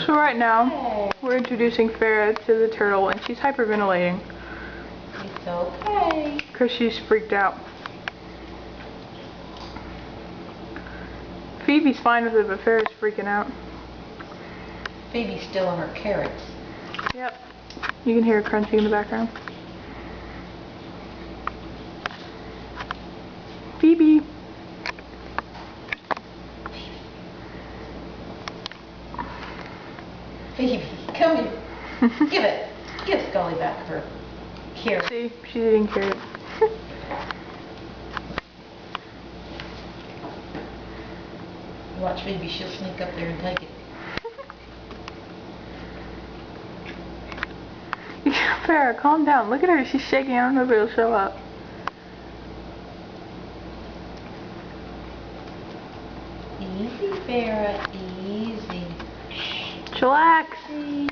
So right now, we're introducing Farrah to the turtle, and she's hyperventilating. It's okay. Because she's freaked out. Phoebe's fine with it, but Farrah's freaking out. Phoebe's still on her carrots. Yep. You can hear her crunching in the background. Phoebe. Phoebe, come here. Give it. Give Scully back her carrot. See, she's eating carrots. Watch Phoebe, she'll sneak up there and take it. Farrah, calm down. Look at her. She's shaking. I don't know if it'll show up. Easy, Farrah. Easy. Chillax. Easy.